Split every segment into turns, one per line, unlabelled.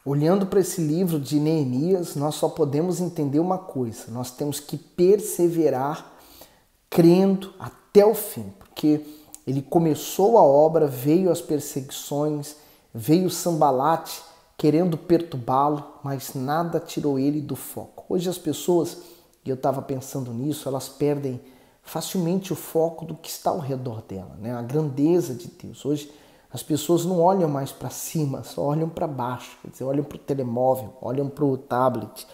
Olhando para esse livro de Neemias, nós só podemos entender uma coisa: nós temos que perseverar crendo até o fim, porque ele começou a obra, veio as perseguições, veio Sanbalate querendo perturbá-lo, mas nada tirou ele do foco. Hoje as pessoas, e eu estava pensando nisso, elas perdem facilmente o foco do que está ao redor dela, né? A grandeza de Deus. Hoje as pessoas não olham mais para cima, só olham para baixo, quer dizer, olham para o telemóvel, olham para o tablet,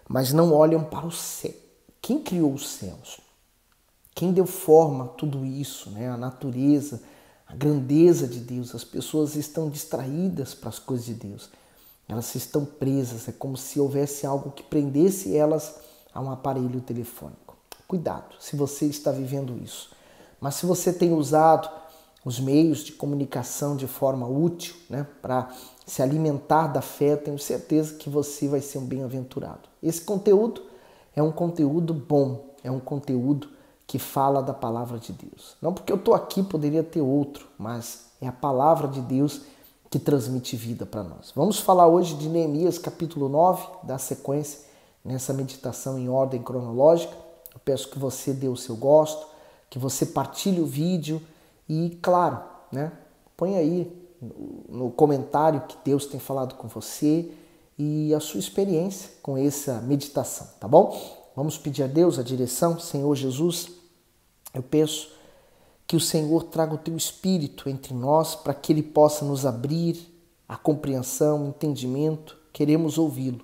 mas não olham para o céu. Quem criou os céus? Quem deu forma a tudo isso, né? A natureza, a grandeza de Deus. As pessoas estão distraídas para as coisas de Deus. Elas estão presas, é como se houvesse algo que prendesse elas a um aparelho telefônico. Cuidado se você está vivendo isso. Mas se você tem usado os meios de comunicação de forma útil, né, para se alimentar da fé, tenho certeza que você vai ser um bem-aventurado. Esse conteúdo é um conteúdo bom, é um conteúdo que fala da palavra de Deus. Não porque eu estou aqui, poderia ter outro, mas é a palavra de Deus que transmite vida para nós. Vamos falar hoje de Neemias capítulo 9, da sequência nessa meditação em ordem cronológica. Eu peço que você dê o seu gosto, que você partilhe o vídeo e, claro, né, põe aí no comentário que Deus tem falado com você e a sua experiência com essa meditação, tá bom? Vamos pedir a Deus a direção. Senhor Jesus, eu peço que o Senhor traga o teu Espírito entre nós para que ele possa nos abrir a compreensão, o entendimento. Queremos ouvi-lo.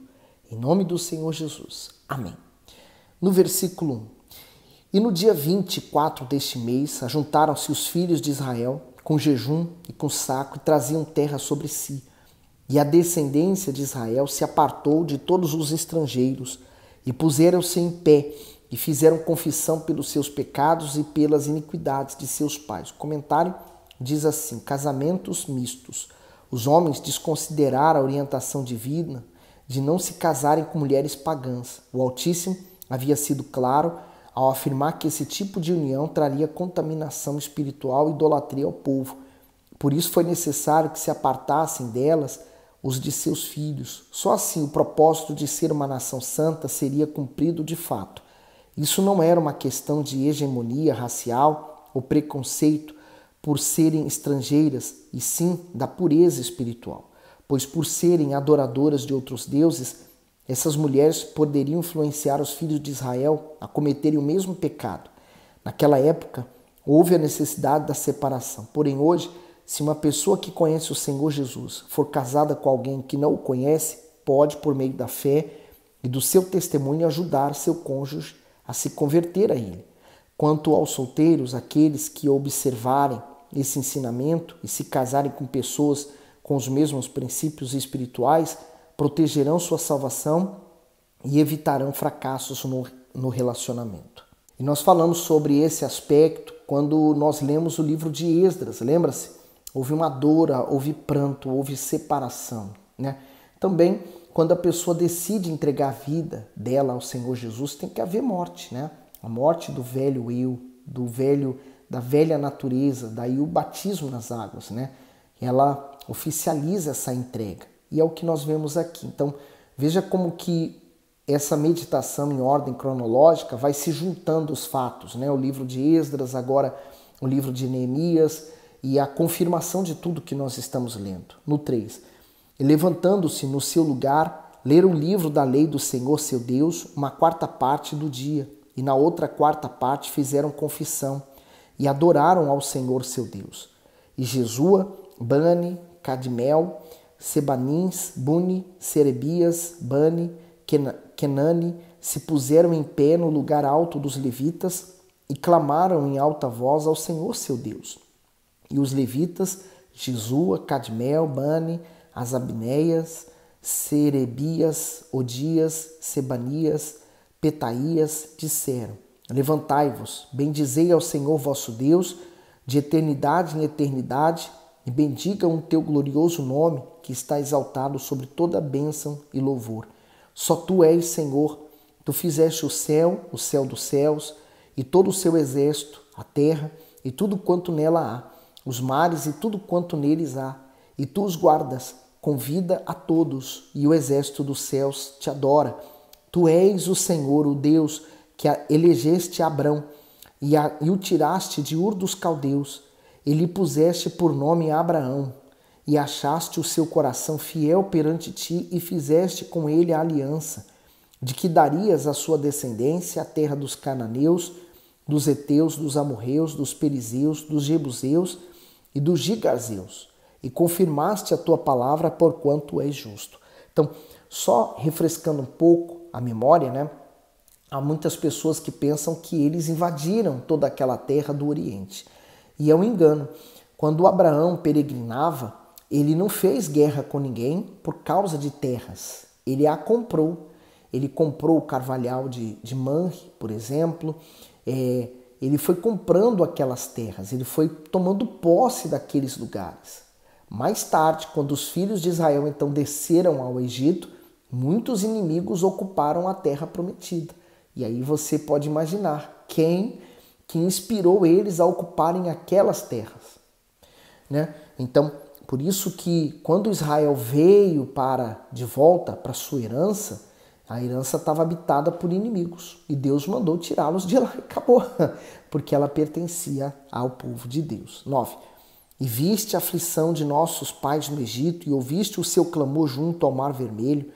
Em nome do Senhor Jesus. Amém. No versículo 1. E no dia 24 deste mês, ajuntaram-se os filhos de Israel com jejum e com saco e traziam terra sobre si. E a descendência de Israel se apartou de todos os estrangeiros e puseram-se em pé e fizeram confissão pelos seus pecados e pelas iniquidades de seus pais. O comentário diz assim: casamentos mistos. Os homens desconsideraram a orientação divina de não se casarem com mulheres pagãs. O Altíssimo havia sido claro ao afirmar que esse tipo de união traria contaminação espiritual e idolatria ao povo. Por isso foi necessário que se apartassem delas os de seus filhos. Só assim o propósito de ser uma nação santa seria cumprido de fato. Isso não era uma questão de hegemonia racial ou preconceito por serem estrangeiras, e sim da pureza espiritual. Pois por serem adoradoras de outros deuses, essas mulheres poderiam influenciar os filhos de Israel a cometerem o mesmo pecado. Naquela época, houve a necessidade da separação. Porém, hoje, se uma pessoa que conhece o Senhor Jesus for casada com alguém que não o conhece, pode, por meio da fé e do seu testemunho, ajudar seu cônjuge a se converter a ele. Quanto aos solteiros, aqueles que observarem esse ensinamento e se casarem com pessoas com os mesmos princípios espirituais, protegerão sua salvação e evitarão fracassos no relacionamento. E nós falamos sobre esse aspecto quando nós lemos o livro de Esdras, lembra-se? Houve uma dor, houve pranto, houve separação, né? Também, quando a pessoa decide entregar a vida dela ao Senhor Jesus, tem que haver morte, né? A morte do velho eu, da velha natureza, daí o batismo nas águas, né? Ela oficializa essa entrega. E é o que nós vemos aqui. Então, veja como que essa meditação em ordem cronológica vai se juntando os fatos, né? O livro de Esdras, agora o livro de Neemias e a confirmação de tudo que nós estamos lendo. No 3. E levantando-se no seu lugar, leram o livro da lei do Senhor seu Deus, uma quarta parte do dia, e na outra quarta parte fizeram confissão e adoraram ao Senhor seu Deus. E Jesua, Bani, Cadmel, Sebanins, Buni, Serebias, Bani, Kenani se puseram em pé no lugar alto dos levitas e clamaram em alta voz ao Senhor seu Deus. E os levitas, Jesua, Cadmel, Bani, Asabneias, Serebias, Odias, Sebanias, Petaías, disseram: levantai-vos, bendizei ao Senhor vosso Deus, de eternidade em eternidade, e bendigam o teu glorioso nome, que está exaltado sobre toda bênção e louvor. Só tu és, Senhor, tu fizeste o céu dos céus, e todo o seu exército, a terra, e tudo quanto nela há, os mares e tudo quanto neles há, e tu os guardas convida a todos, e o exército dos céus te adora. Tu és o Senhor, o Deus, que elegeste Abrão e o tiraste de Ur dos Caldeus, e lhe puseste por nome Abraão, e achaste o seu coração fiel perante ti, e fizeste com ele a aliança, de que darias à sua descendência a terra dos cananeus, dos heteus, dos amorreus, dos perizeus, dos jebuseus e dos gigazeus, e confirmaste a tua palavra porquanto és justo. Então, só refrescando um pouco a memória, né? Há muitas pessoas que pensam que eles invadiram toda aquela terra do Oriente. E é um engano. Quando Abraão peregrinava, ele não fez guerra com ninguém por causa de terras. Ele a comprou. Ele comprou o carvalhal de Manre, por exemplo. Ele foi comprando aquelas terras. Ele foi tomando posse daqueles lugares. Mais tarde, quando os filhos de Israel então desceram ao Egito, muitos inimigos ocuparam a terra prometida. E aí você pode imaginar quem que inspirou eles a ocuparem aquelas terras, né? Então, por isso que quando Israel veio de volta para sua herança, a herança estava habitada por inimigos. E Deus mandou tirá-los de lá e acabou, porque ela pertencia ao povo de Deus. 9. E viste a aflição de nossos pais no Egito, e ouviste o seu clamor junto ao Mar Vermelho,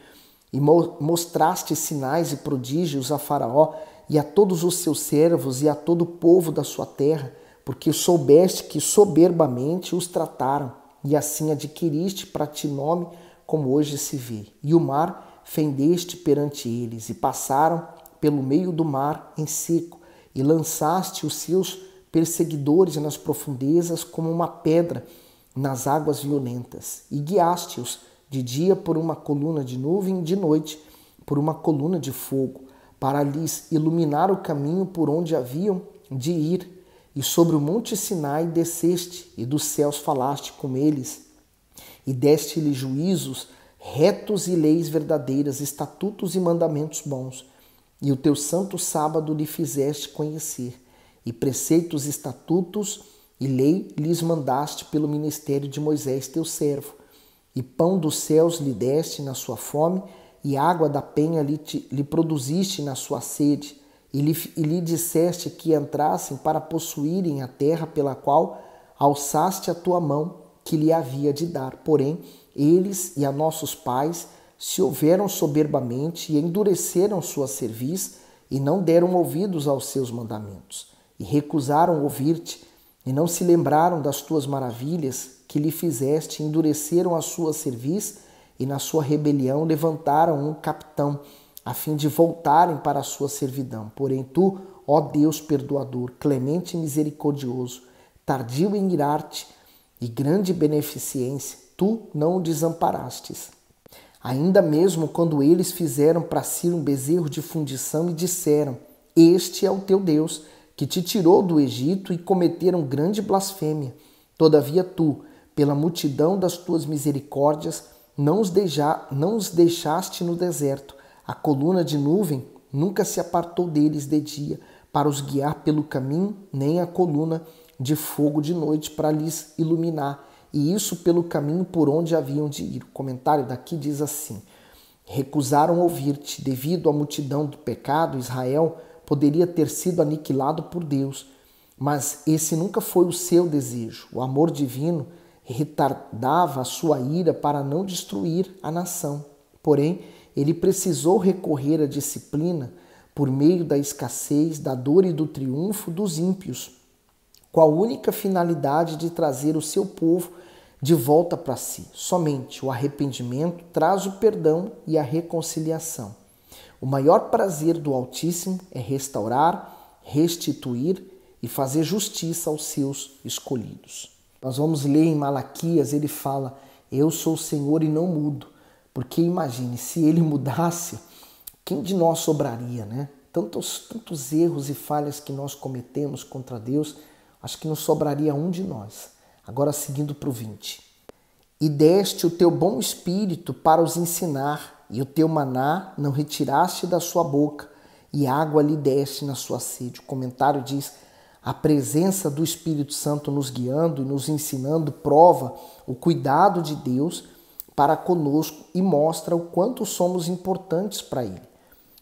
e mostraste sinais e prodígios a Faraó e a todos os seus servos e a todo o povo da sua terra, porque soubeste que soberbamente os trataram, e assim adquiriste para ti nome, como hoje se vê. E o mar fendeste perante eles, e passaram pelo meio do mar em seco, e lançaste os seus perseguidores nas profundezas como uma pedra nas águas violentas, e guiaste-os de dia por uma coluna de nuvem, de noite por uma coluna de fogo, para lhes iluminar o caminho por onde haviam de ir. E sobre o monte Sinai desceste, e dos céus falaste com eles, e deste-lhes juízos retos e leis verdadeiras, estatutos e mandamentos bons. E o teu santo sábado lhe fizeste conhecer, e preceitos, estatutos e lei lhes mandaste pelo ministério de Moisés teu servo. E pão dos céus lhe deste na sua fome, e água da penha lhe produziste na sua sede, e lhe disseste que entrassem para possuírem a terra pela qual alçaste a tua mão, que lhe havia de dar. Porém, eles e a nossos pais se houveram soberbamente e endureceram sua cerviz, e não deram ouvidos aos seus mandamentos, e recusaram ouvir-te, e não se lembraram das tuas maravilhas que lhe fizeste, endureceram a sua cerviz, e na sua rebelião levantaram um capitão, a fim de voltarem para a sua servidão. Porém tu, ó Deus perdoador, clemente e misericordioso, tardio em irar-te e grande beneficência, tu não o desamparastes. Ainda mesmo quando eles fizeram para si um bezerro de fundição e disseram, este é o teu Deus, que te tirou do Egito, e cometeram grande blasfêmia. Todavia tu, pela multidão das tuas misericórdias, não os deixaste no deserto. A coluna de nuvem nunca se apartou deles de dia, para os guiar pelo caminho, nem a coluna de fogo de noite para lhes iluminar, e isso pelo caminho por onde haviam de ir. O comentário daqui diz assim: recusaram ouvir-te, devido à multidão do pecado. Israel poderia ter sido aniquilado por Deus, mas esse nunca foi o seu desejo. O amor divino retardava a sua ira para não destruir a nação. Porém, ele precisou recorrer à disciplina por meio da escassez, da dor e do triunfo dos ímpios, com a única finalidade de trazer o seu povo de volta para si. Somente o arrependimento traz o perdão e a reconciliação. O maior prazer do Altíssimo é restaurar, restituir e fazer justiça aos seus escolhidos. Nós vamos ler em Malaquias, ele fala, eu sou o Senhor e não mudo. Porque imagine, se ele mudasse, quem de nós sobraria, né? Tantos erros e falhas que nós cometemos contra Deus, acho que não sobraria um de nós. Agora seguindo para o 20. E deste o teu bom espírito para os ensinar, e o teu maná não retiraste da sua boca, e água lhe deste na sua sede. O comentário diz, a presença do Espírito Santo nos guiando e nos ensinando prova o cuidado de Deus para conosco e mostra o quanto somos importantes para Ele.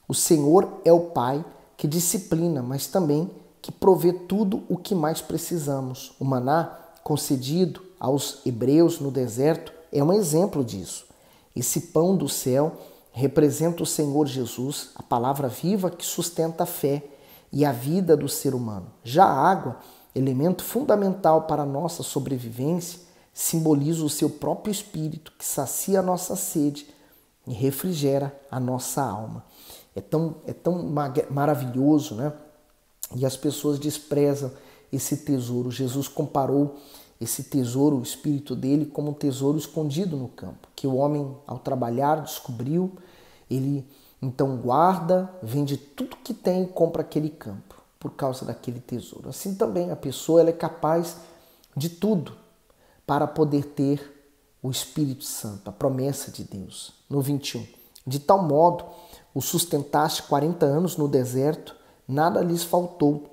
O Senhor é o Pai que disciplina, mas também que provê tudo o que mais precisamos. O maná concedido aos hebreus no deserto é um exemplo disso. Esse pão do céu representa o Senhor Jesus, a palavra viva que sustenta a fé e a vida do ser humano. Já a água, elemento fundamental para a nossa sobrevivência, simboliza o seu próprio espírito que sacia a nossa sede e refrigera a nossa alma. É tão maravilhoso, né? E as pessoas desprezam esse tesouro. Jesus comparou esse tesouro, o espírito dele, como um tesouro escondido no campo, que o homem, ao trabalhar, descobriu. Ele então guarda, vende tudo que tem e compra aquele campo por causa daquele tesouro. Assim também a pessoa ela é capaz de tudo para poder ter o Espírito Santo, a promessa de Deus. No 21. De tal modo, o sustentaste 40 anos no deserto, nada lhes faltou.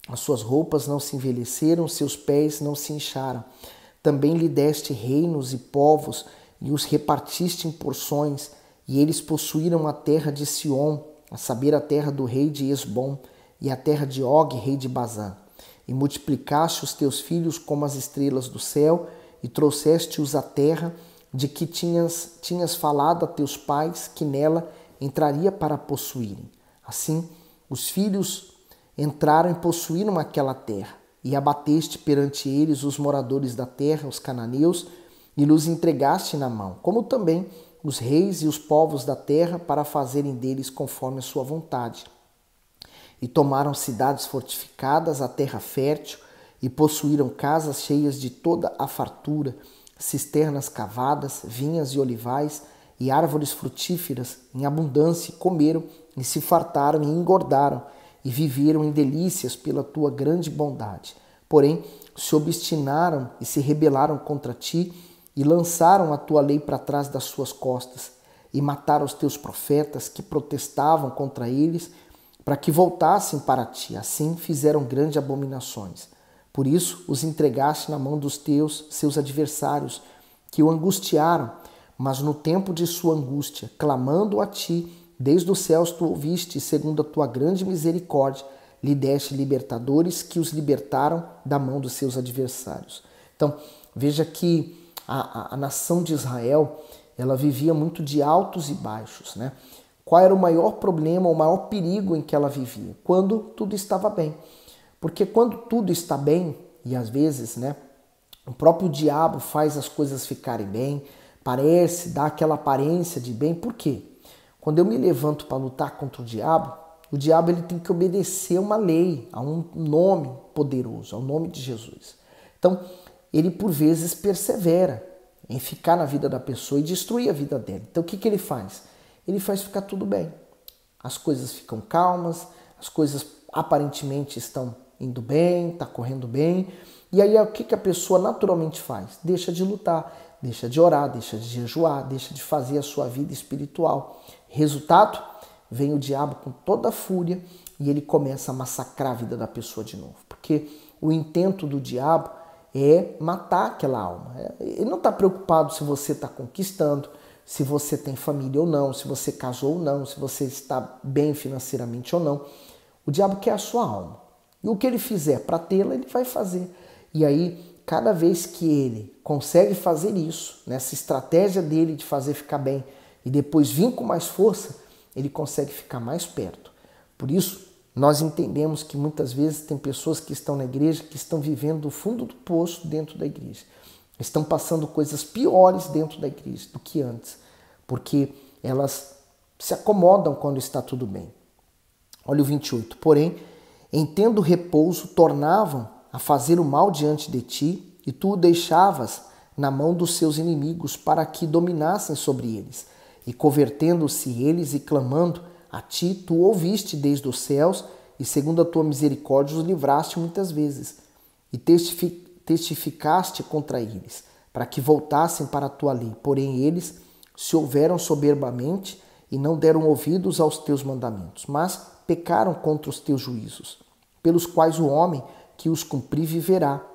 As suas roupas não se envelheceram, seus pés não se incharam. Também lhe deste reinos e povos e os repartiste em porções, e eles possuíram a terra de Sion, a saber, a terra do rei de Esbom, e a terra de Og, rei de Bazã. E multiplicaste os teus filhos como as estrelas do céu, e trouxeste-os à terra de que tinhas falado a teus pais, que nela entraria para possuírem. Assim, os filhos entraram e possuíram aquela terra, e abateste perante eles os moradores da terra, os cananeus, e los entregaste na mão, como também os reis e os povos da terra, para fazerem deles conforme a sua vontade. E tomaram cidades fortificadas, a terra fértil, e possuíram casas cheias de toda a fartura, cisternas cavadas, vinhas e olivais, e árvores frutíferas em abundância, e comeram, e se fartaram, e engordaram, e viveram em delícias pela tua grande bondade. Porém, se obstinaram e se rebelaram contra ti, e lançaram a tua lei para trás das suas costas, e mataram os teus profetas que protestavam contra eles, para que voltassem para ti. Assim fizeram grandes abominações. Por isso os entregaste na mão dos seus adversários, que o angustiaram, mas no tempo de sua angústia, clamando a ti, desde os céus tu ouviste, e segundo a tua grande misericórdia, lhe deste libertadores que os libertaram da mão dos seus adversários. Então, veja que a nação de Israel, ela vivia muito de altos e baixos, né? Qual era o maior problema, o maior perigo em que ela vivia? Quando tudo estava bem. Porque quando tudo está bem, e às vezes, né, o próprio diabo faz as coisas ficarem bem, dá aquela aparência de bem. Por quê? Quando eu me levanto para lutar contra o diabo ele tem que obedecer a uma lei, a um nome poderoso, ao nome de Jesus. Então, ele por vezes persevera em ficar na vida da pessoa e destruir a vida dela. Então, o que ele faz? Ele faz ficar tudo bem. As coisas ficam calmas, as coisas aparentemente estão indo bem, está correndo bem. E aí, o que a pessoa naturalmente faz? Deixa de lutar, deixa de orar, deixa de jejuar, deixa de fazer a sua vida espiritual. Resultado? Vem o diabo com toda a fúria e ele começa a massacrar a vida da pessoa de novo. Porque o intento do diabo é matar aquela alma. Ele não está preocupado se você está conquistando, se você tem família ou não, se você casou ou não, se você está bem financeiramente ou não. O diabo quer a sua alma. E o que ele fizer para tê-la, ele vai fazer. E aí, cada vez que ele consegue fazer isso, nessa estratégia dele de fazer ficar bem e depois vir com mais força, ele consegue ficar mais perto. Por isso, nós entendemos que muitas vezes tem pessoas que estão na igreja que estão vivendo do fundo do poço dentro da igreja. Estão passando coisas piores dentro da igreja do que antes, porque elas se acomodam quando está tudo bem. Olha o 28. Porém, em tendo repouso, tornavam a fazer o mal diante de ti, e tu o deixavas na mão dos seus inimigos para que dominassem sobre eles. E convertendo-se eles e clamando a ti, tu ouviste desde os céus, e segundo a tua misericórdia os livraste muitas vezes, e testificaste contra eles, para que voltassem para a tua lei. Porém eles se houveram soberbamente e não deram ouvidos aos teus mandamentos, mas pecaram contra os teus juízos, pelos quais o homem que os cumprir viverá.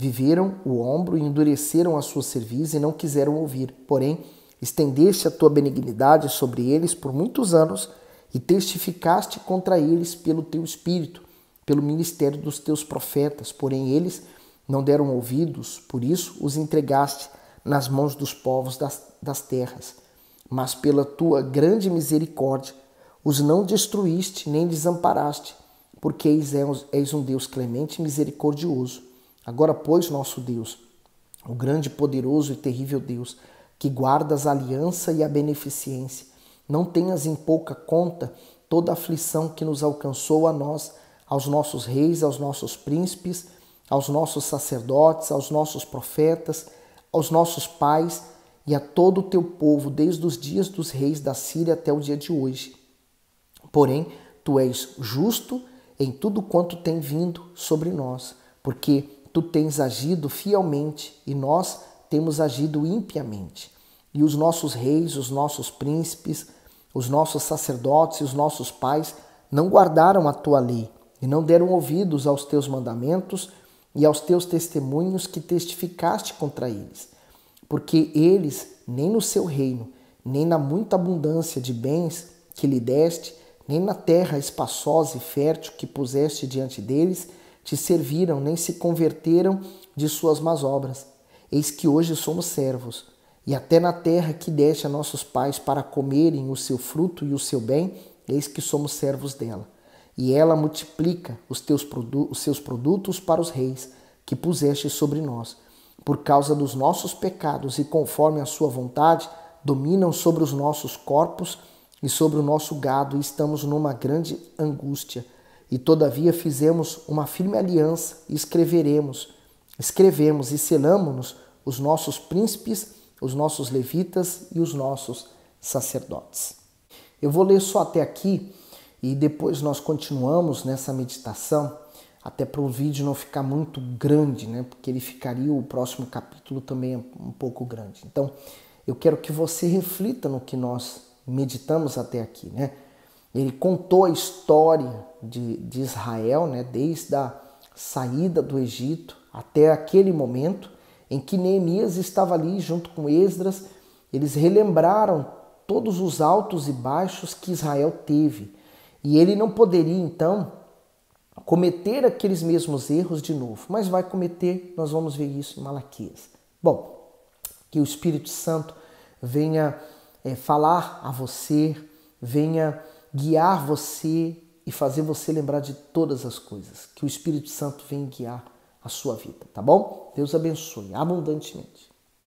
Viveram o ombro e endureceram a sua cerviz e não quiseram ouvir. Porém, estendeste a tua benignidade sobre eles por muitos anos e testificaste contra eles pelo teu espírito, pelo ministério dos teus profetas. Porém, eles não deram ouvidos, por isso os entregaste nas mãos dos povos das terras. Mas pela tua grande misericórdia os não destruíste nem desamparaste, porque és um Deus clemente e misericordioso. Agora, pois, nosso Deus, o grande, poderoso e terrível Deus, que guardas a aliança e a beneficência, não tenhas em pouca conta toda a aflição que nos alcançou a nós, aos nossos reis, aos nossos príncipes, aos nossos sacerdotes, aos nossos profetas, aos nossos pais e a todo o teu povo, desde os dias dos reis da Síria até o dia de hoje. Porém, tu és justo em tudo quanto tem vindo sobre nós, porque tu tens agido fielmente e nós temos agido impiamente. E os nossos reis, os nossos príncipes, os nossos sacerdotes e os nossos pais não guardaram a tua lei e não deram ouvidos aos teus mandamentos e aos teus testemunhos que testificaste contra eles. Porque eles, nem no seu reino, nem na muita abundância de bens que lhe deste, nem na terra espaçosa e fértil que puseste diante deles, te serviram, nem se converteram de suas más obras. Eis que hoje somos servos, e até na terra que deste a nossos pais para comerem o seu fruto e o seu bem, eis que somos servos dela. E ela multiplica os seus produtos para os reis, que puseste sobre nós. Por causa dos nossos pecados e conforme a sua vontade, dominam sobre os nossos corpos e sobre o nosso gado, e estamos numa grande angústia. E todavia fizemos uma firme aliança e escrevemos e selamos-nos os nossos príncipes, os nossos levitas e os nossos sacerdotes. Eu vou ler só até aqui e depois nós continuamos nessa meditação, até para o vídeo não ficar muito grande, né? Porque ele ficaria, o próximo capítulo também um pouco grande. Então, eu quero que você reflita no que nós meditamos até aqui, né? Ele contou a história de Israel, né? Desde a saída do Egito até aquele momento em que Neemias estava ali junto com Esdras. Eles relembraram todos os altos e baixos que Israel teve. E ele não poderia, então, cometer aqueles mesmos erros de novo. Mas vai cometer, nós vamos ver isso em Malaquias. Bom, que o Espírito Santo venha falar a você, venha guiar você e fazer você lembrar de todas as coisas. Que o Espírito Santo venha guiar a sua vida, tá bom? Deus abençoe abundantemente.